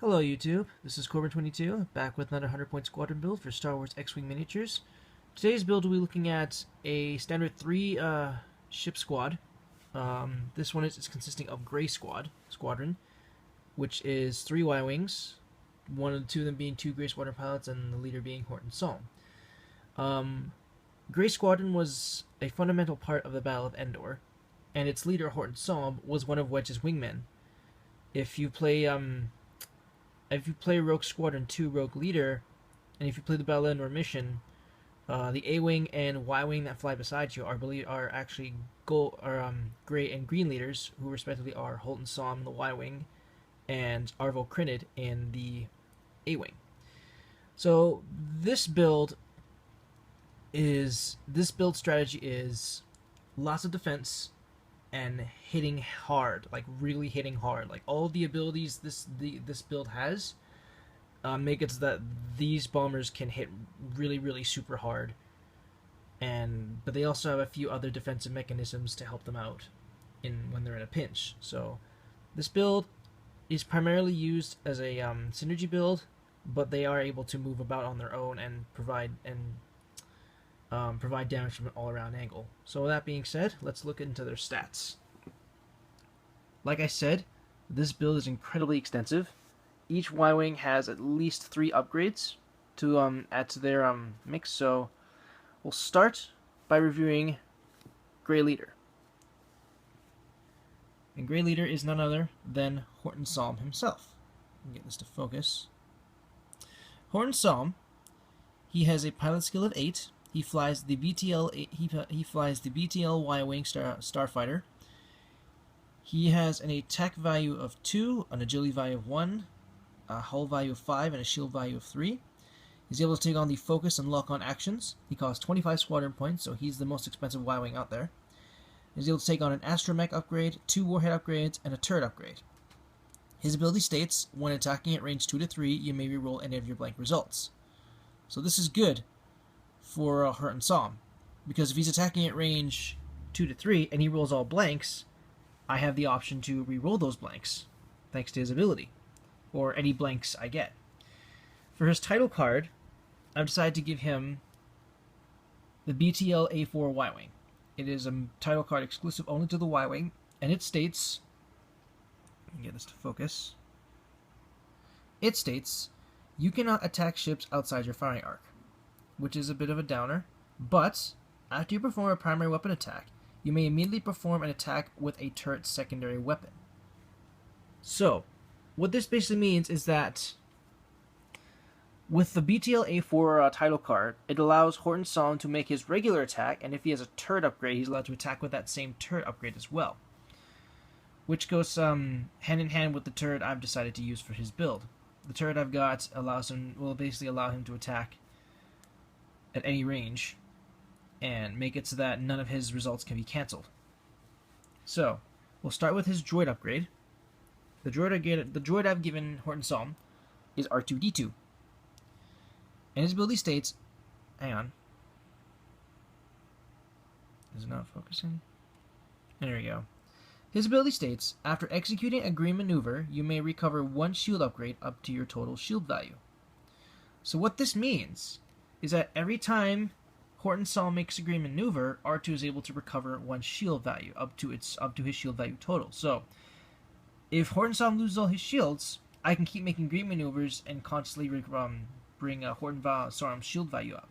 Hello YouTube, this is Corbin22, back with another 100-point squadron build for Star Wars X-Wing miniatures. Today's build we'll be looking at a standard 3 ship squad. This one is consisting of Gray Squadron, which is 3 Y-Wings, one of the 2 of them being 2 Gray Squadron pilots and the leader being Horton Salm. Gray Squadron was a fundamental part of the Battle of Endor, and its leader Horton Salm was one of Wedge's wingmen. If you play Rogue Squadron 2 Rogue Leader, and if you play the Battle of Endor mission, the A-Wing and Y-Wing that fly beside you are actually Gray and Green leaders, who respectively are Horton Salm in the Y-Wing and Arvo Crinid in the A-Wing. So this build strategy is lots of defense and hitting hard, like really hitting hard. Like all the abilities this build has make it so that these bombers can hit really super hard, but they also have a few other defensive mechanisms to help them out when they're in a pinch. So this build is primarily used as a synergy build, but they are able to move about on their own and provide damage from an all-around angle. So with that being said, let's look into their stats. Like I said, this build is incredibly extensive. Each Y-Wing has at least 3 upgrades to add to their mix, so we'll start by reviewing Gray Leader. And Gray Leader is none other than Horton Salm himself. Let me get this to focus. Horton Salm, he has a pilot skill of 8. He flies the BTL. He flies the BTL Y-Wing Starfighter. He has an attack value of 2, an agility value of 1, a hull value of 5, and a shield value of 3. He's able to take on the focus and lock-on actions. He costs 25 squadron points, so he's the most expensive Y-Wing out there. He's able to take on an Astromech upgrade, 2 warhead upgrades, and a turret upgrade. His ability states, when attacking at range 2 to 3, you may reroll any of your blank results. So this is good for Horton Salm, because if he's attacking at range 2 to 3 and he rolls all blanks, I have the option to re-roll those blanks, thanks to his ability, or any blanks I get. For his title card, I've decided to give him the BTL A4 Y-Wing. It is a title card exclusive only to the Y-Wing, and it states, let me get this to focus, it states, you cannot attack ships outside your firing arc, which is a bit of a downer, but after you perform a primary weapon attack, you may immediately perform an attack with a turret secondary weapon. So, what this basically means is that with the BTL A4 title card, it allows Horton Salm to make his regular attack, and if he has a turret upgrade, he's allowed to attack with that same turret upgrade as well, which goes hand in hand with the turret I've decided to use for his build. The turret I've got will basically allow him to attack at any range and make it so that none of his results can be cancelled. So, we'll start with his droid upgrade. The droid I've given Horton Salm is R2-D2. And his ability states, hang on. Is it not focusing? There we go. His ability states, after executing a green maneuver, you may recover 1 shield upgrade up to your total shield value. So what this means is that every time Horton Salm makes a green maneuver, R2 is able to recover 1 shield value up to his shield value total. So if Horton Salm loses all his shields, I can keep making green maneuvers and constantly bring Horton Salm's shield value up.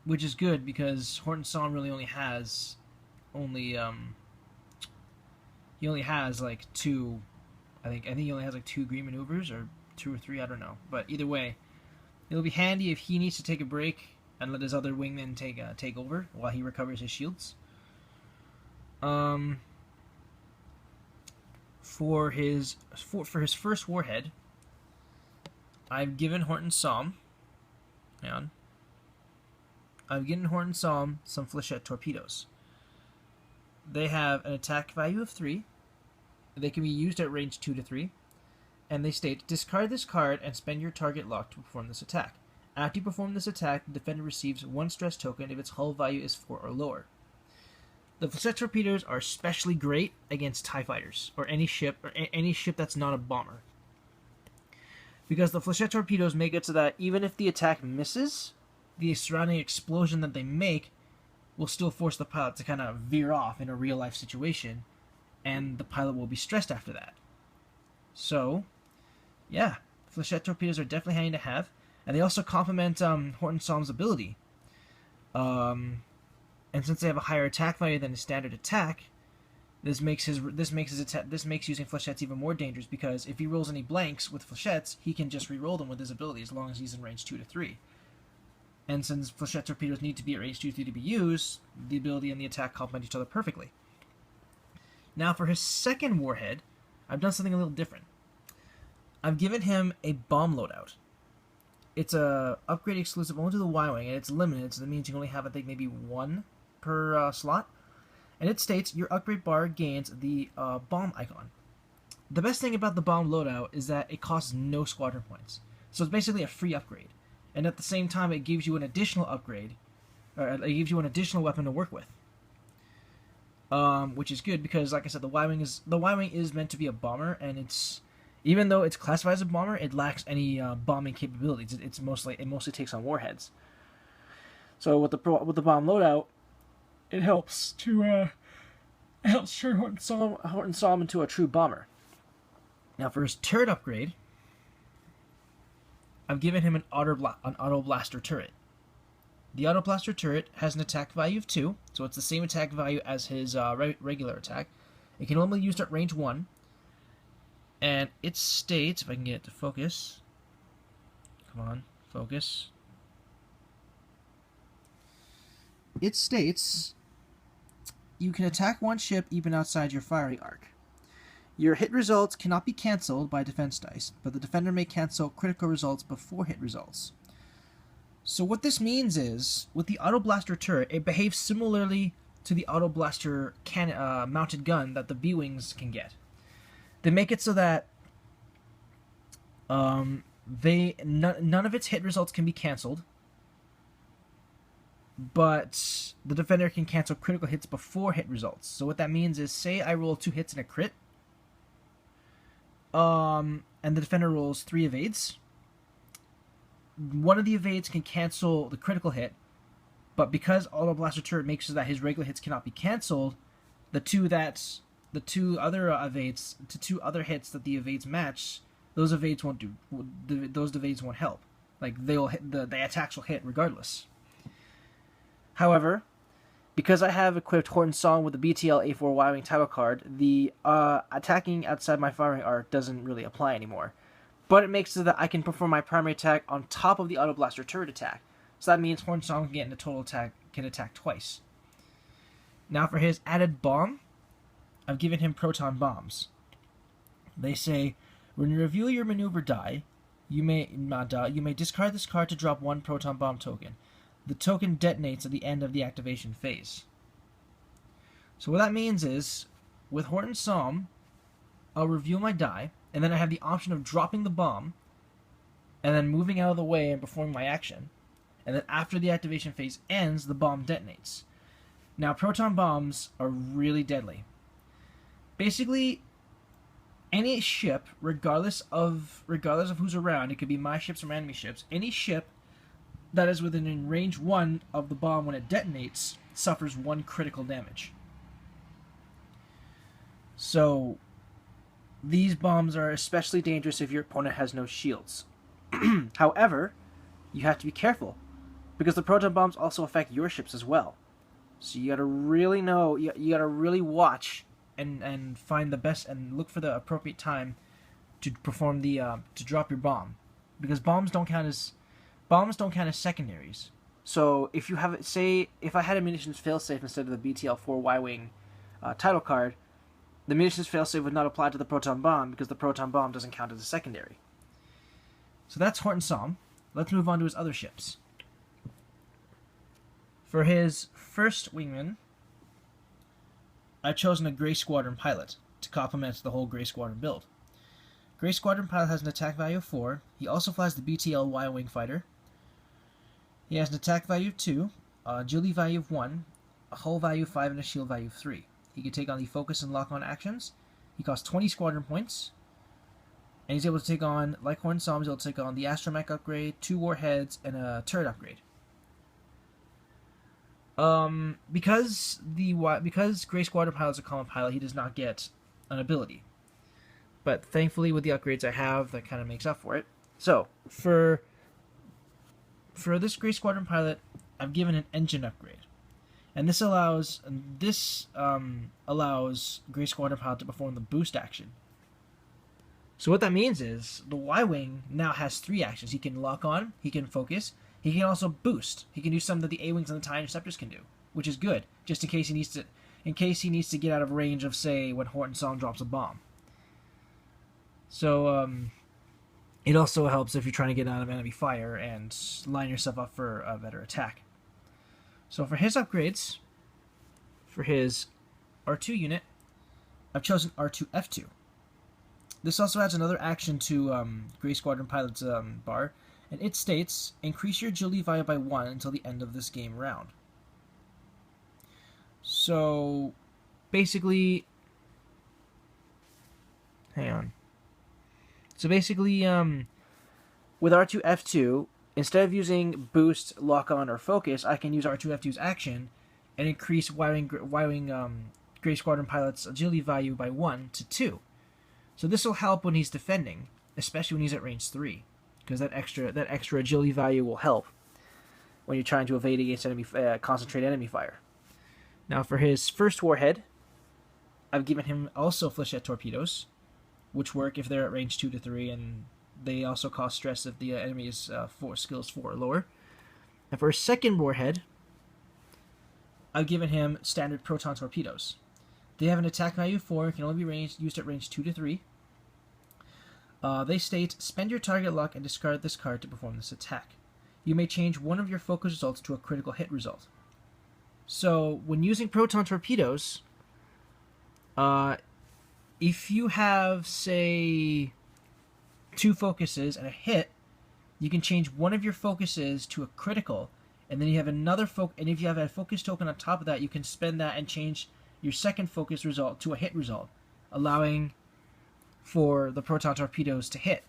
Which is good because Horton Salm really only has like 2. I think he only has like 2 green maneuvers, or 2 or 3, I don't know. But either way, it'll be handy if he needs to take a break and let his other wingmen take over while he recovers his shields. For his first warhead, I've given Horton Salm, I've given Horton Salm some Flechette Torpedoes. They have an attack value of 3. They can be used at range 2 to 3. And they state, discard this card and spend your target lock to perform this attack. After you perform this attack, the defender receives 1 stress token if its hull value is 4 or lower. The Flechette torpedoes are especially great against TIE fighters, or any ship that's not a bomber. Because the Flechette torpedoes make it so that even if the attack misses, the surrounding explosion that they make will still force the pilot to kind of veer off in a real-life situation, and the pilot will be stressed after that. So, yeah, Flechette torpedoes are definitely handy to have, and they also complement Horton Salm's ability. And since they have a higher attack value than a standard attack, this makes using Flechettes even more dangerous, because if he rolls any blanks with Flechettes, he can just re-roll them with his ability as long as he's in range 2 to 3. And since Flechette torpedoes need to be at range 2 to 3 to be used, the ability and the attack complement each other perfectly. Now for his second warhead, I've done something a little different. I've given him a bomb loadout. It's a upgrade exclusive only to the Y-Wing, and it's limited, so that means you can only have, I think, maybe one per slot. And it states, your upgrade bar gains the bomb icon. The best thing about the bomb loadout is that it costs no squadron points. So it's basically a free upgrade. And at the same time, it gives you an additional upgrade, or it gives you an additional weapon to work with. Which is good, because like I said, the Y-Wing is meant to be a bomber, and even though it's classified as a bomber, it lacks any bombing capabilities. It mostly takes on warheads. So with the bomb loadout, it helps turn Horton Salm into a true bomber. Now for his turret upgrade, I've given him an Autoblaster turret. The Autoblaster turret has an attack value of 2, so it's the same attack value as his regular attack. It can only be used at range 1, and it states, if I can get it to focus, come on, focus. It states, you can attack one ship even outside your firing arc. Your hit results cannot be cancelled by defense dice, but the defender may cancel critical results before hit results. So what this means is, with the Autoblaster turret, it behaves similarly to the Autoblaster mounted gun that the B-Wings can get. They make it so that none of its hit results can be cancelled, but the defender can cancel critical hits before hit results. So what that means is, say I roll 2 hits and a crit, and the defender rolls 3 evades. One of the evades can cancel the critical hit, but because Autoblaster turret makes so that his regular hits cannot be canceled, the two other hits that the evades match, those evades won't help. Like the attacks will hit regardless. However, because I have equipped Horton Salm with the BTL A4 Y-Wing title card, the attacking outside my firing arc doesn't really apply anymore. But it makes it so that I can perform my primary attack on top of the Autoblaster turret attack. So that means Horton Salm can attack twice. Now for his added bomb, I've given him Proton bombs. They say, when you reveal your maneuver die, you may discard this card to drop 1 Proton bomb token. The token detonates at the end of the activation phase. So what that means is, with Horton Salm, I'll reveal my die, and then I have the option of dropping the bomb, and then moving out of the way and performing my action. And then after the activation phase ends, the bomb detonates. Now, proton bombs are really deadly. Basically, any ship, regardless of who's around, it could be my ships or enemy ships, any ship that is within range 1 of the bomb when it detonates suffers 1 critical damage. So, these bombs are especially dangerous if your opponent has no shields. However, you have to be careful, because the proton bombs also affect your ships as well. So you gotta really know, you gotta really watch and find the best and look for the appropriate time to perform the to drop your bomb, because bombs don't count as secondaries. So if you have, say, if I had a munitions failsafe instead of the BTL-4 Y-Wing title card, the munitions failsafe would not apply to the proton bomb because the proton bomb doesn't count as a secondary. So that's Horton Salm. Let's move on to his other ships. For his first wingman, I've chosen a Grey Squadron pilot to complement the whole Grey Squadron build. Grey Squadron pilot has an attack value of 4. He also flies the BTL Y-Wing fighter. He has an attack value of 2, agility value of 1, a hull value 5 and a shield value 3. He can take on the focus and lock-on actions. He costs 20 squadron points. And he's able to take on, like Horton Salm, he's able to take on the Astromech upgrade, 2 warheads, and a turret upgrade. Because Gray Squadron Pilot's a common pilot, he does not get an ability. But thankfully, with the upgrades I have, that kind of makes up for it. So, for this Gray Squadron Pilot, I've given an engine upgrade. And this allows Gray Squadron Pilot to perform the boost action. So what that means is the Y-Wing now has 3 actions. He can lock on, he can focus, he can also boost. He can do something that the A-Wings and the TIE Interceptors can do, which is good, just in case he needs to get out of range of, say, when Horton Salm drops a bomb. So it also helps if you're trying to get out of enemy fire and line yourself up for a better attack. So for his upgrades, for his R2 unit, I've chosen R2-F2. This also adds another action to Gray Squadron Pilot's bar, and it states, increase your agility value by 1 until the end of this game round. So, basically, hang on. So basically, with R2-F2, instead of using boost, lock-on, or focus, I can use R2-F2's action and increase Y-Wing Gray Squadron Pilot's agility value by 1 to 2. So this will help when he's defending, especially when he's at range 3, because that extra agility value will help when you're trying to evade against concentrate enemy fire. Now for his first warhead, I've given him also Flechette Torpedoes, which work if they're at range 2 to 3, and they also cause stress if the enemy is skills 4 or lower. And for his second warhead, I've given him standard Proton Torpedoes. They have an attack value 4 and can only be used at range 2 to 3. They state, spend your target luck and discard this card to perform this attack. You may change one of your focus results to a critical hit result. So, when using Proton Torpedoes, if you have, say, 2 focuses and a hit, you can change one of your focuses to a critical, and then you have another and if you have a focus token on top of that, you can spend that and change your second focus result to a hit result, allowing for the Proton Torpedoes to hit.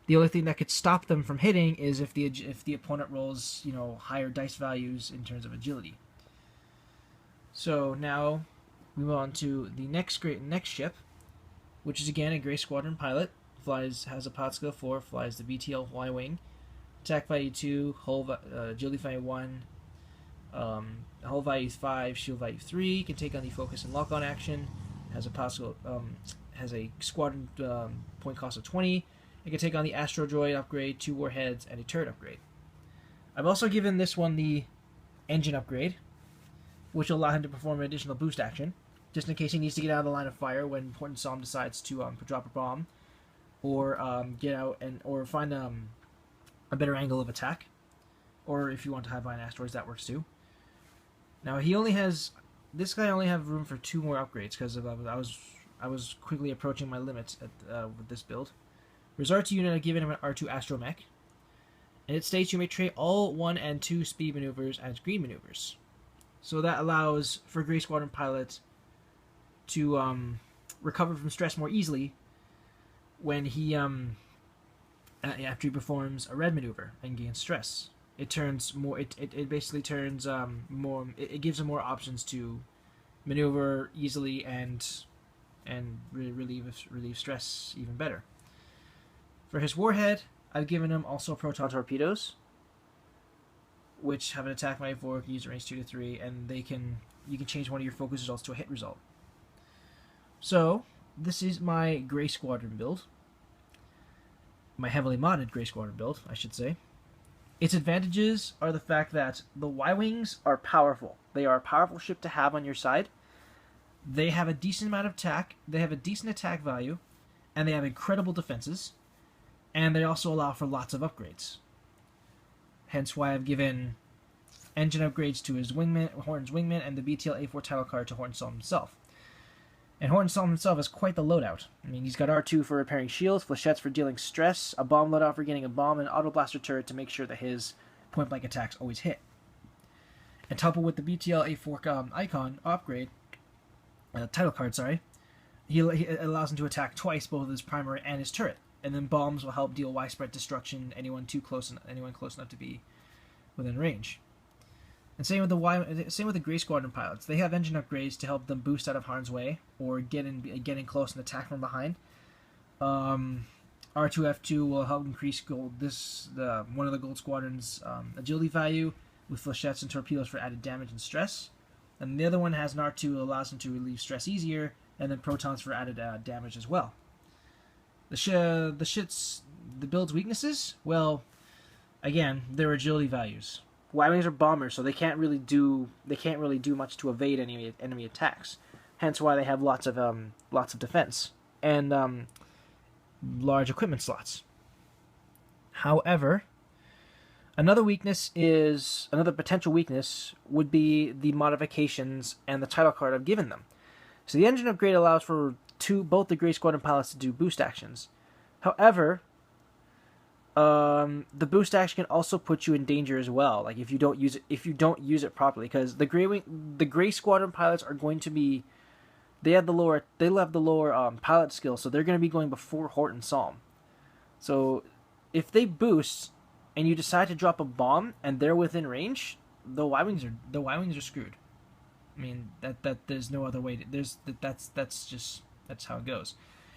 The only thing that could stop them from hitting is if the opponent rolls, higher dice values in terms of agility. So now we move on to the next ship, which is again a Gray Squadron Pilot. Has a pilot skill 4, flies the BTL Y-Wing, attack value 2, agility value 1, hull value 5, shield value 3. Can take on the focus and lock-on action. Has a squadron point cost of 20. It can take on the Astro Droid upgrade, 2 warheads, and a turret upgrade. I've also given this one the engine upgrade, which will allow him to perform an additional boost action, just in case he needs to get out of the line of fire when Horton Salm decides to drop a bomb, or get out or find a better angle of attack, or if you want to have ion asteroids, that works too. Now this guy only have room for 2 more upgrades because I was quickly approaching my limits with this build. For his R2 unit, I've given him an R2 Astromech, and it states you may trade all 1 and 2 speed maneuvers as green maneuvers. So that allows for Gray Squadron Pilot to recover from stress more easily when he after he performs a red maneuver and gains stress. It turns more. It basically turns more. It gives him more options to maneuver easily and relieve stress even better. For his warhead, I've given him also Proton Torpedoes, which have an attack value 4, can use range 2 to 3, and you can change one of your focus results to a hit result. So this is my Gray Squadron build. My heavily modded Gray Squadron build, I should say. Its advantages are the fact that the Y-Wings are powerful. They are a powerful ship to have on your side. They have a decent amount of attack, they have a decent attack value, and they have incredible defenses, and they also allow for lots of upgrades. Hence why I've given engine upgrades to his Horton's Wingman, and the BTL A4 title card to Horton Salm himself. And Horton Salm himself is quite the loadout. I mean, he's got R2 for repairing shields, Flechettes for dealing stress, a bomb loadout for getting a bomb, and an Autoblaster turret to make sure that his point-blank attacks always hit. and coupled with the BTL A4 icon upgrade, title card, sorry, he allows him to attack twice, both his primary and his turret. And then bombs will help deal widespread destruction anyone close enough to be within range. And same with the Grey Squadron pilots. They have engine upgrades to help them boost out of harm's way or get in close and attack from behind. R2F2 will help increase one of the Gold Squadron's agility value with Flechettes and Torpedoes for added damage and stress. And the other one has an R2 that allows him to relieve stress easier, and then Protons for added damage as well. The build's weaknesses? Well, again, their agility values. Y-wings are bombers, so they can't really do much to evade any enemy attacks. Hence why they have lots of defense and large equipment slots. However, another potential weakness would be the modifications and the title card I've given them. So the engine upgrade allows for both the Grey Squadron pilots to do boost actions. However, the boost action can also put you in danger as well. Like if you don't use it properly, because the Grey Squadron pilots are going to be, they'll have the lower pilot skill, so they're going to be going before Horton Salm. So if they boost and you decide to drop a bomb and they're within range, the Y-wings are screwed. I mean that there's no other way to, that's how it goes.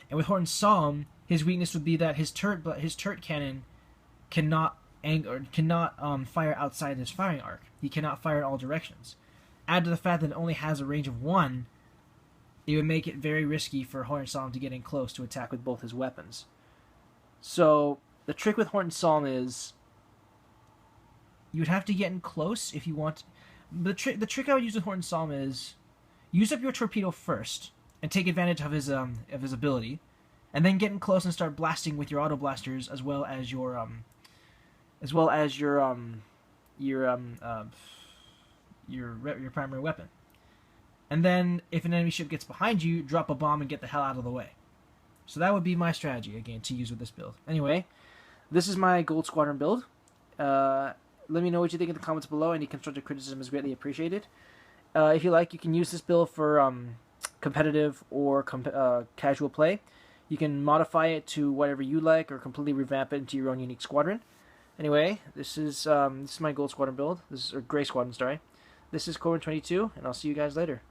And with Horton Salm, his weakness would be that his turret cannon cannot fire outside his firing arc. He cannot fire in all directions. Add to the fact that it only has a range of 1, it would make it very risky for Horton Salm to get in close to attack with both his weapons. So the trick with Horton Salm is you would have to get in close if you want. The trick I would use with Horton Salm is use up your torpedo first and take advantage of his ability, and then get in close and start blasting with your Autoblasters as well as your primary weapon. And then if an enemy ship gets behind you, drop a bomb and get the hell out of the way. So that would be my strategy again to use with this build. Anyway, this is my Gold Squadron build. Let me know what you think in the comments below. Any constructive criticism is greatly appreciated. If you like, you can use this build for competitive or casual play. You can modify it to whatever you like or completely revamp it into your own unique squadron. Anyway, this is my Gold Squadron build. Or Grey Squadron, sorry. This is Cobra 22, and I'll see you guys later.